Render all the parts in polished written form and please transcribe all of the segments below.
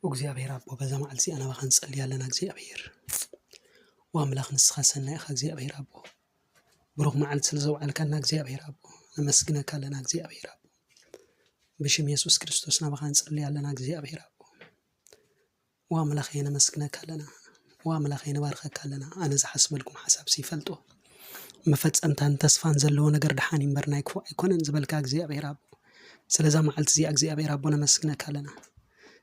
እግዚአብሔር አቦ በዛ መዓልቲ ኣና ባኻ ንጸልይ ኣለና እግዚአብሔር ወአምላኽ ንስኻ ሰናይ ኢኻ እግዚአብሔር አቦ ብሩኽ መዓልቲ ስለ ዘውዓልካና እግዚአብሔር አቦ ነመስግነካ ኣለና እግዚአብሔር አቦ ብሽም ኢየሱስ ክርስቶስ ናባኻ ንጸልይ ኣለና እግዚአብሔር አቦ ወአምላኽ ነመስግነካ ኣለና ወአምላኽ ንባርከካ ኣለና ኣነ ዝሓስበልኩም ሓሳብ ሲፈልጦ መፈጸምታን ተስፋን ዘለዎ ነገር ድሓን ይምበርና ኣይኮነን ዝበልካ እግዚአብሔር አቦ ስለዛ መዓልቲ እዚ እግዚአብሔር አቦ ነመስግነካ ኣለና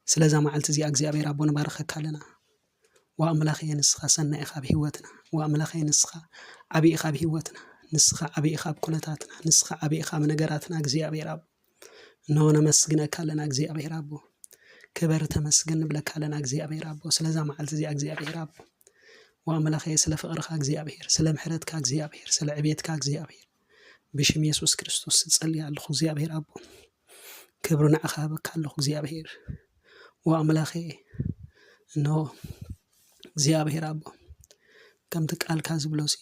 ስለዛ መዓልቲ እዚ እግዚአብሔር አቦ ንባርከካ ኣለና ወአምላኽ ንስኻ ሰናይ ኢኻ ብህይወትና ወአምላኽ ንስኻ ዓብይ ኢኻ ብህይወትና ንስኻ ዓብይ ኢኻ ብኩነታትና ንስኻ ዓብይ ኢኻ በነገራትና እግዚአብሔር አቦ ነው ነመስግነካ ኣለና እግዚአብሔር አቦ ክበር ተመስገን ንብለካ ኣለና እግዚአብሔር አቦ ስለዛ መዓልቲ እዚ እግዚአብሔር አቦ ወአምላኽ ስለ ፍቅርካ እግዚአብሔር ስለ ምሕረትካ እግዚአብሔር ስለ ዕቤትካ እግዚአብሔር ብሽም ኢየሱስ ክርስቶስ ጸልይ ኣለኹ እግዚአብሔር አቦ ክብር ንዓኻ በካለኹ እግዚአብሔር ወአምላኽ ነው እግዚአብሔር አቦ ከምቲ ቃልካ ዝብሎሲ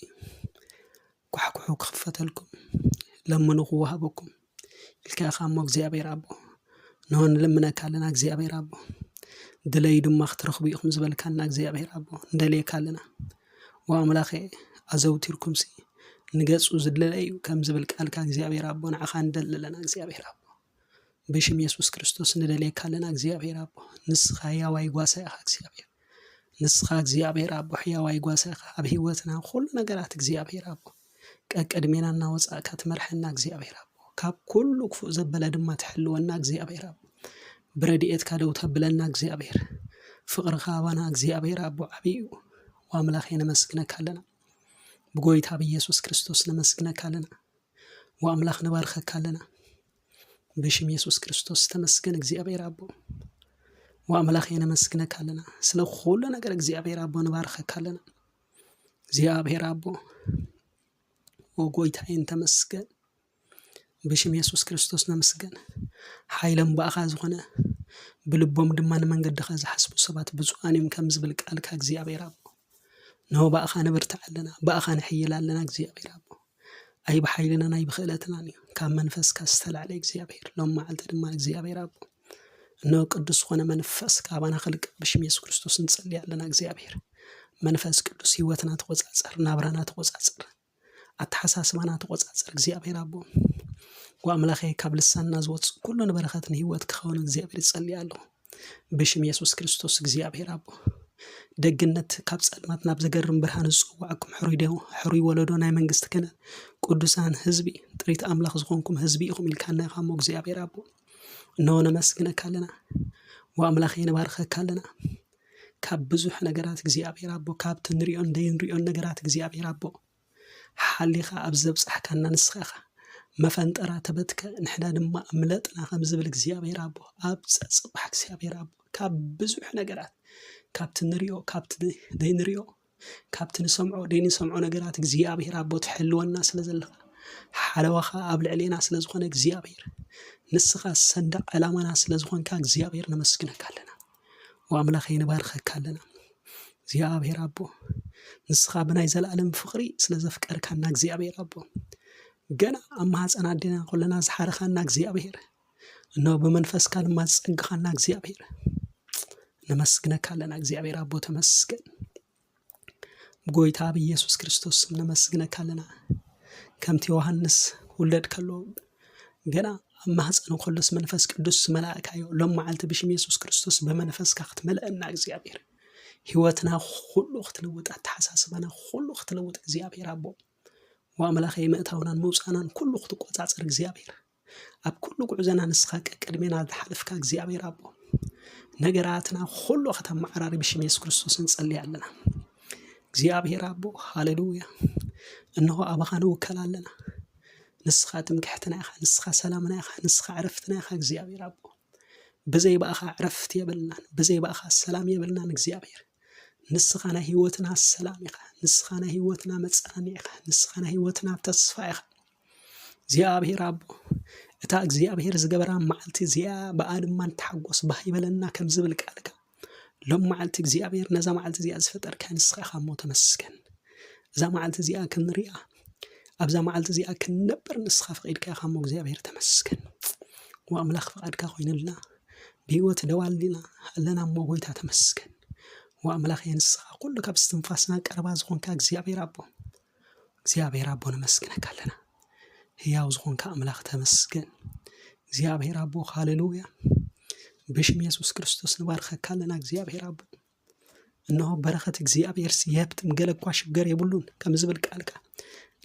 ኩሕኩሑ ክኽፈተልኩም ለምኑ ክወሃበኩም ኢልካ ሞ እግዚአብሔር አቦ ነሆን ለምነካ ኣለና እግዚአብሔር አቦ ድለይ ድማ ክትረኽቡ ኢኹም ዝበልካና እግዚአብሔር አቦ እንደለየካ ኣለና ወአምላኽ ኣዘውቲርኩምሲ ንገጹ ዝድለዩ ከም ዝብል ቃልካ እግዚአብሔር አቦ ንዓኻ እንደለለና እግዚአብሔር አቦ ብሽም ኢየሱስ ክርስቶስ እንደለየካ ኣለና እግዚአብሔር አቦ ንስኻ ያዋይ ጓሳ ኢኻ እግዚአብሔር ንስኻ እግዚአብሔር አቦ ሕያዋይ ጓሳ ኢኻ ኣብ ህይወትና ኩሉ ነገራት እግዚአብሔር አቦ ቀቀድሜና እናወጻእካ ትመርሐና እግዚአብሔር አቦ ካብ ኩሉ ክፉእ ዘበለ ድማ ትሕልወና እግዚአብሔር አቦ ብረድኤትካ ደው ተብለና እግዚአብሔር ፍቅርካ ባና እግዚአብሔር አቦ ዓብዩ ወአምላኽ ነመስግነካ ኣለና ብጎይታ በኢየሱስ ክርስቶስ ነመስግነካ ኣለና ወአምላኽ ንባርከካ ኣለና ብሽም ኢየሱስ ክርስቶስ ተመስገን እግዚአብሔር አቦ ወአምላኽ ነመስግነካ ኣለና ስለ ኩሉ ነገር እግዚአብሔር አቦ ንባርከካ ኣለና እግዚአብሔር አቦ ወጎይታዬን ተመስገን ብሽም ኢየሱስ ክርስቶስ ነመስገን ኃይለም ባኻ ዝኾነ ብልቦም ድማ ንመንገድኻ ዝሓስቡ ሰባት ብፁዓን እዮም ከም ዝብል ቃልካ እግዚአብሔር አቦ ነው ባኻ ንብርታ ኣለና ባኻ ንሕይል ኣለና እግዚአብሔር አቦ ኣይ ብሓይልና ናይ ብኽእለትና እዩ ካብ መንፈስካ ዝተላዕለ እግዚአብሔር ሎም መዓልቲ ድማ እግዚአብሔር አቦ ነው ቅዱስ ኾነ መንፈስ ካባና ኸልቅ ብሽም ኢየሱስ ክርስቶስ እንጸልይ ኣለና እግዚአብሔር መንፈስ ቅዱስ ህይወትና ተቆጻጸር ናብራና ተቆጻጸር ኣተሓሳስባና ተቆጻጸር እግዚአብሔር አቦ ወአምላኽ ካብ ልሳንና ዝወጽእ ኩሉ ንበረኸትን ህይወት ክኸውን እግዚአብሔር ይጸልይ ኣለሁ ብሽም ኢየሱስ ክርስቶስ እግዚአብሔር አቦ ደግነት ካብ ጸልማት ናብ ዘገርም ብርሃን ዝጽዋዕኩም ሕሩይ ወለዶ ናይ መንግስቲ ክነ ቅዱሳን ህዝቢ ጥሪት ኣምላኽ ዝኾንኩም ህዝቢ ኢኹም ኢልካና ኢኻሞ እግዚአብሔር አቦ ነው ነመስግነካ ኣለና ወአምላኽ ንባርከካ ኣለና ካብ ብዙሕ ነገራት እግዚአብሔር አቦ ካብቲ ንሪኦን ደይንሪኦን ነገራት እግዚአብሔር አቦ ሓሊኻ ኣብ ዘብጽሕካና ንስኻ ኢኻ መፈንጠራ ተበትከ ንሕና ድማ እምለጥና ከም ዝብል እግዚአብሔር አቦ ኣብ ጸጽባሕ እግዚአብሔር አቦ ካብ ብዙሕ ነገራት ካብቲ ንሪኦ ካብቲ ደይንሪኦ ካብቲ ንሰምዖ ደይንሰምዖ ነገራት እግዚአብሔር አቦ ትሕልወና ስለ ዘለኻ ሓለዋኻ ኣብ ልዕሌና ስለ ዝኾነ እግዚአብሔር ንስኻ ሰንደቕ ዕላማና ስለ ዝኾንካ እግዚአብሔር ነመስግነካ ኣለና ወአምላኽ ንባርከካ ኣለና እግዚአብሔር አቦ ንስኻ ብናይ ዘለዓለም ፍቕሪ ስለ ዘፍቀርካና እግዚአብሔር አቦ ገና ኣብ ማህፀና ኣዴና ኩለና ዝሓረኻና እግዚአብሔር ነው ብመንፈስካ ድማ ዝጸግኻና እግዚአብሔር ነመስግነካ ኣለና እግዚአብሔር አቦ ተመስገን ብጎይታ በኢየሱስ ክርስቶስ ነመስግነካ ኣለና ከምቲ ዮሐንስ ውለድ ከሎ ገና ኣብ ማህፀኑ ኩሉስ መንፈስ ቅዱስ መላእካዮ ሎም መዓልቲ ብሽም ኢየሱስ ክርስቶስ ብመንፈስካ ክትመልአና እግዚአብሔር ህይወትና ሁሉ ክትለውጥ ኣተሓሳስባና ሁሉ ክትለውጥ እግዚአብሔር አቦ ወአምላኽ ምእታውናን መውፃናን ኩሉ ክትቆጻጸር እግዚአብሔር ኣብ ኩሉ ጉዕዘና ንስኻ ቀቅድሜና ዝሓልፍካ እግዚአብሔር አቦ ነገራትና ሁሉ ከተማዕራሪ ብሽም ኢየሱስ ክርስቶስ እንጸልይ ኣለና እግዚአብሔር አቦ ሃሌሉያ እነሆ ኣባኻ ንውከል ኣለና ንስኻ ትምክሕትና ኢኻ ንስኻ ሰላምና ኢኻ ንስኻ ዕረፍትና ኢኻ እግዚአብሔር አቦ ብዘይ ባእኻ ዕረፍቲ የብልናን ብዘይ ባእኻ ሰላም የብልናን እግዚአብሔር ንስኻ ናይ ህይወትና ሰላም ኢኻ ንስኻ ናይ ህይወትና መጽናኒ ኢኻ ንስኻ ናይ ህይወትና ተስፋ ኢኻ እግዚአብሔር አቦ እታ እግዚአብሔር ዝገበራ መዓልቲ እዚኣ ብኣድማ ንተሓጎስ ባሂበለና ከም ዝብል ቃልካ ሎም መዓልቲ እግዚአብሔር ነዛ መዓልቲ እዚኣ ዝፈጠርካ ንስኻ ኢኻ ሞ ተመስገን እዛ መዓልቲ እዚኣ ክንሪኣ ኣብዛ መዓልቲ እዚኣ ክንነብር ንስኻ ፈቒድካ ኢኻ ሞ እግዚአብሔር ተመስገን ወአምላኽ ፈቃድካ ኮይንልና بهوت دوالنا لنا موجودة تمسكن وأملاخ ينسخ كل كبست نفسنا كرباز خون كأجزيابير أبو እግዚአብሔር አቦን መስግነካለና ሕያው ዝኾንካ አምላኽ ተመስገን እግዚአብሔር አቦ ሃሌሉያ በሽም ኢየሱስ ክርስቶስ ንባርከካለና እግዚአብሔር አቦ እነሆ በረከት እግዚአብሔር ሲየብትም ገለኳ ሽገር የብሉን ከምዝብል ቃልካ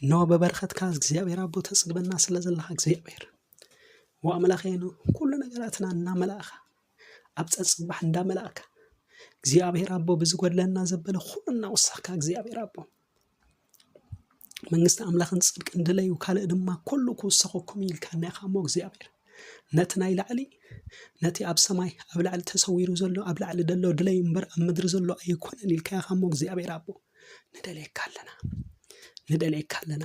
እነሆ በበረከት ካዝ እግዚአብሔር አቦ ተጽግበና ስለዘላህ እግዚአብሔር ወአምላኸይኑ ኩሉ ነገራትና እና መላእኻ አብጸጽባህ እንዳ መላእካ እግዚአብሔር አቦ ብዝጎድለና ዘበለ ሁሉና ወሳካ እግዚአብሔር አቦ መንግስት አምላኽን ጽድቅ እንደለዩ ካለ ድማ ኩሉ ኩሰኹኩም ይልካና ያኻሞ እግዚአብሔር ነትናይ ላዕሊ ነቲ አብ ሰማይ አብ ላዕሊ ተሰዊሩ ዘሎ አብ ላዕሊ ደሎ ድለይ እምበር አብ ምድሪ ዘሎ አይኮነን ይልካ ያኻሞ እግዚአብሔር አቦ ንደለይካለና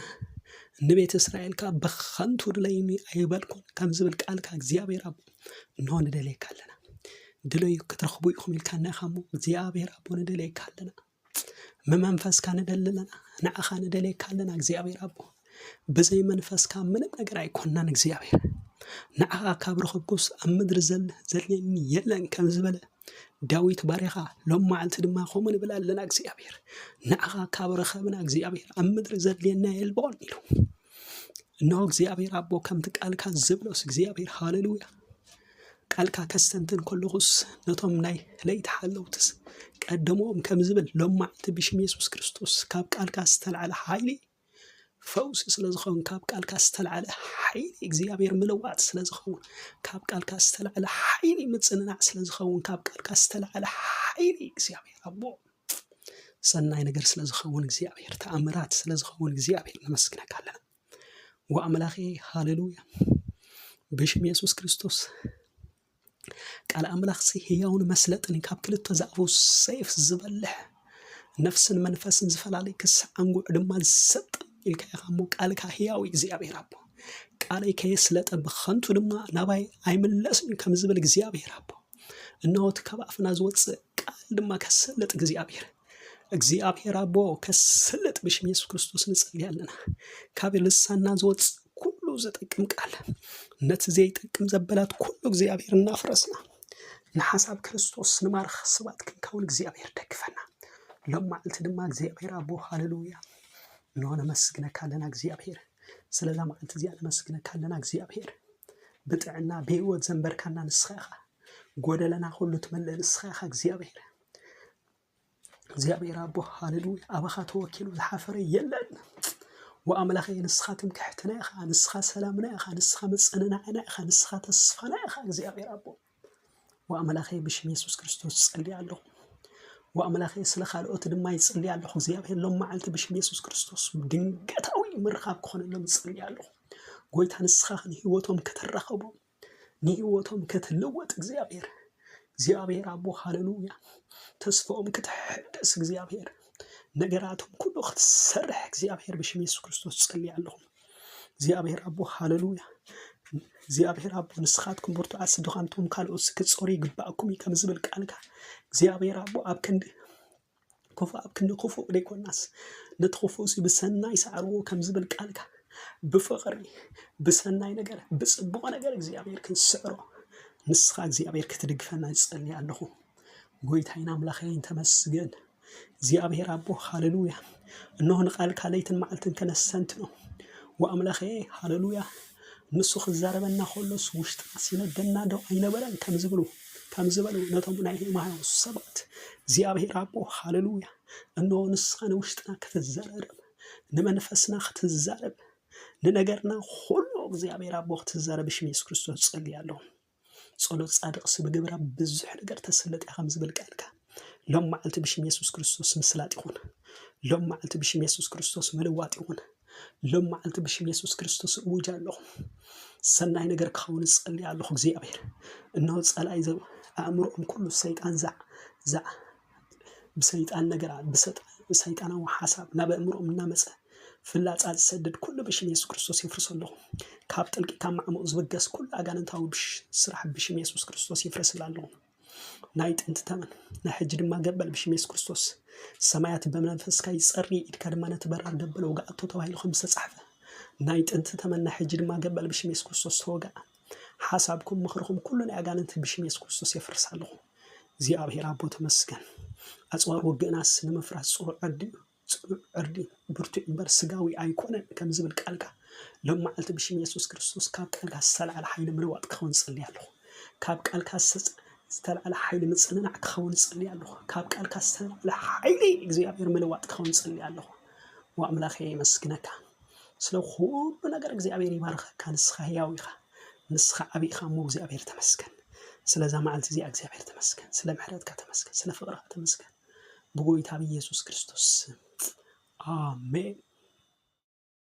ንቤተ እስራኤል ካ በኸንቱ ድለይኒ አይበልኩን ከምዝብል ቃልካ እግዚአብሔር አቦ እንሆ ንደለይካለና ድለዩ ክትረኽቡ ይኹም ይልካና ያኻሞ እግዚአብሔር አቦ ንደለይካለና መንፈስ ካን ደለለና ነዓኻ ንደለይካለና እግዚአብሔር አቦ በዘይ መንፈስ ካ ምንም ነገር አይኮናን እግዚአብሔር ነዓኻ ካብረኽብኩስ አብ ምድሪ ዘለኒ የለን ከምዝበለ ዳዊት ባሪኻ ሎማዓልቲ ድማ ኸምን ብላለና እግዚአብሔር ነዓኻ ካብረኸብና እግዚአብሔር አብ ምድሪ ዘለና የልቦን ኢሉ እነሆ እግዚአብሔር አቦ ከምቲ ቃልካ ዝብሎስ እግዚአብሔር ሃሌሉያ ቃልካ ከስተንትን ኮልኹስ ነቶም ናይ ለይት ሓለውትስ ቀደሞም ከምዝብል ሎማዓልቲ ብሽም ኢየሱስ ክርስቶስ ካብ ቃልካ ዝተልዓለ ኃይሊ ፈውስ ስለዝኸውን ካብ ቃልካ ዝተልዓለ ኃይሊ እግዚአብሔር ምልዋጥ ስለዝኸውን ካብ ቃልካ ዝተልዓለ ኃይሊ ምጽንናዕ ስለዝኸውን ካብ ቃልካ ዝተልዓለ ኃይሊ እግዚአብሔር አቦ ሰናይ ነገር ስለዝኸውን እግዚአብሔር ተአምራት ስለዝኸውን እግዚአብሔር ነመስግነካለና ወአምላኼ ሃሌሉያ ብሽም ኢየሱስ ክርስቶስ ቃል አምላኽ ሕያውን መስለጥን ካብ ክልተ ዛዕፉ ሰይፍ ዝበልሕ ነፍስን መንፈስን ዝፈላለይ ክስዓንጉዕ ድማ ዝሰጥ ኢልካ ያኻሞ ቃልካ ሕያው እግዚአብሔር አቦ ቃለይ ከየስለጠ ብኸንቱ ድማ ናባይ አይምለስን ከምዝብል እግዚአብሔር አቦ እነሆት ካብ አፍና ዝወፅእ ቃል ድማ ከሰልጥ እግዚአብሔር አቦ ከሰልጥ ብሽም ኢየሱስ ክርስቶስ ንጸልያለና ካብ ልሳና ዝወፅእ ኩሉ ዘጠቅም ቃል ነቲ ዘይጠቅም ዘበላት ኩሉ እግዚአብሔር እናፍረስና ንሐሳብ ክርስቶስ ንማርኽ ስባት ክንከውን እግዚአብሔር ደግፈና ሎማዓልቲ ድማ እግዚአብሔር አቦ ሃሌሉያ እንሆነ መስግነካለና እግዚአብሔር ስለዛ ማዓልቲ እዚኣ መስግነካለና እግዚአብሔር ብጥዕና በህይወት ዘንበርካና ንስኻ ጎደለና ሁሉ ትመልእ ንስኻ እግዚአብሔር አቦ ሃሌሉያ አባኻ ተወኪሉ ዝሓፈረ የለን ወአምላኸ ንስኻትም ከሕተና ኢኻ ንስኻ ሰላምና ኢኻ ንስኻ መጽናናዕና ኢኻ ንስኻ ተስፋና ኢኻ እግዚአብሔር አቦ ወአምላኸ ብሽም ኢየሱስ ክርስቶስ ጸልያለሁ ወአምላኸ ስለ ካልኦት ድማ ይጸልያለሁ እግዚአብሔር ሎማዓልቲ ብሽም ኢየሱስ ክርስቶስ ድንገታዊ ምርኻብ ክኾነሎም ጸልያለሁ ጎይታ ንስኻን ህይወቶም ከተረኸቡ ንህይወቶም ከተለወጥ እግዚአብሔር አቦ ሃሌሉያ ተስፋኦም ክትሕደስ እግዚአብሔር ነገራቶም ኩሉ ክትሰርሕ እግዚአብሔር ብሽም ኢየሱስ ክርስቶስ ጸልያለሁ እግዚአብሔር አቦ ሃሌሉያ እግዚአብሔር አቦ ንስኻትኩም ብርቱዓት ስድኻንቶም ካልኦት ክትጾሪ ይግባእኩም ከምዝብል ቃልካ እግዚአብሔር አቦ አብ ክንዲ ክፉ ደይኮናስ ነቲ ክፉ ብሰናይ ሰዓርዎ ከምዝብል ቃልካ ብፍቕሪ ብሰናይ ነገር ብጽቡቕ ነገር እግዚአብሔር ክንስዕሮ ንስኻ እግዚአብሔር ክትድግፈና ጸልያለሁ ጎይታይና አምላኸይን ተመስገን እግዚአብሔር አቦ ሃሌሉያ እነሆ ንቃልካ ለይትን መዓልትን ከነሰንት ነው ወአምላኸ ሃሌሉያ ንሱ ክዛረበና ሆሎስ ውሽጥና ሲነደና ደው አይነበረን ከምዝበሉ ነቶም ናይ ማህው ሰባት እግዚአብሔር አቦ ሃሌሉያ እነሆ ንስኻን ውሽጥና ክትዛረብ ንመንፈስና ክትዛረብ ንነገርና ሁሉ እግዚአብሔር አቦ ክትዛረብ ብሽም ኢየሱስ ክርስቶስ ጸልያለሁ ጸሎት ጻድቅ ስብግብራ ብዙሕ ነገር ተሰለጥ ከምዝብል ቃልካ ሎማዓልቲ ብሽም ኢየሱስ ክርስቶስ ምስላጥ ይኹን ሎማዓልቲ ብሽም ኢየሱስ ክርስቶስ መልዋጥ ይኹን ሎማዓልቲ ብሽም ኢየሱስ ክርስቶስ ውጃለሁ ሰናይ ነገር ክኸውን ጸልያለሁ እግዚአብሔር እነሆ ጸላይ ዘው አእምሮም ኩሉ ሰይጣን ዛ በሰይጣን ነገር በሰይጣናዊ ሐሳብ ናብ አእምሮም እናመጸ ፍላጻ ዝሰድድ ኩሉ ብሽም ኢየሱስ ክርስቶስ ይፍርሰለሁ ካብ ጥልቂ ካብ ማዕሙቕ ዝበገስ ኩሉ አጋንንታዊ ስራሕ ብሽም ኢየሱስ ክርስቶስ ይፍረስላለሁ ናይ ጥንት ተመን ናይ ሕጂ ድማ ገበል ብሽም ኢየሱስ ክርስቶስ ሰማያት በመንፈስካ ይጸሪ ኢድካ ድማ ነትበራ ደብለው ጋእቶ ተባሂሉ ከም ዝተጻሕፈ ናይ ጥንት ተመን ናይ ሕጂ ድማ ገበል ብሽም ኢየሱስ ክርስቶስ ተወጋ حسابكم مخركم كلنا أجانت بشم يسوع كريستوس يفرس الله زي أبي ربو تمسكن أصور وجنا سن مفرس صور أردي برتو إمبر سجاوي أيقونة كم زبل كالكا لما قلت بشم يسوع كريستوس كاب كالكا السلع على حين مروات كون صلي الله كاب كالكا استل على حين متصلنا كون صلي الله كاب كالكا استل على حين زي أبي مروات كون صلي الله وأملاخي مسكنك سلو خوب نجار እግዚአብሔር ይባርክ ካንስኻ ያው ይኻ ንስኻ አቢኻ ሞ እግዚአብሔር ተመስገን ስለዛ ማዓልት እዚ እግዚአብሔር ተመስገን ስለ ምሕረትካ ተመስገን ስለ ፍቅርካ ተመስገን በጌታ በኢየሱስ ክርስቶስ አሜን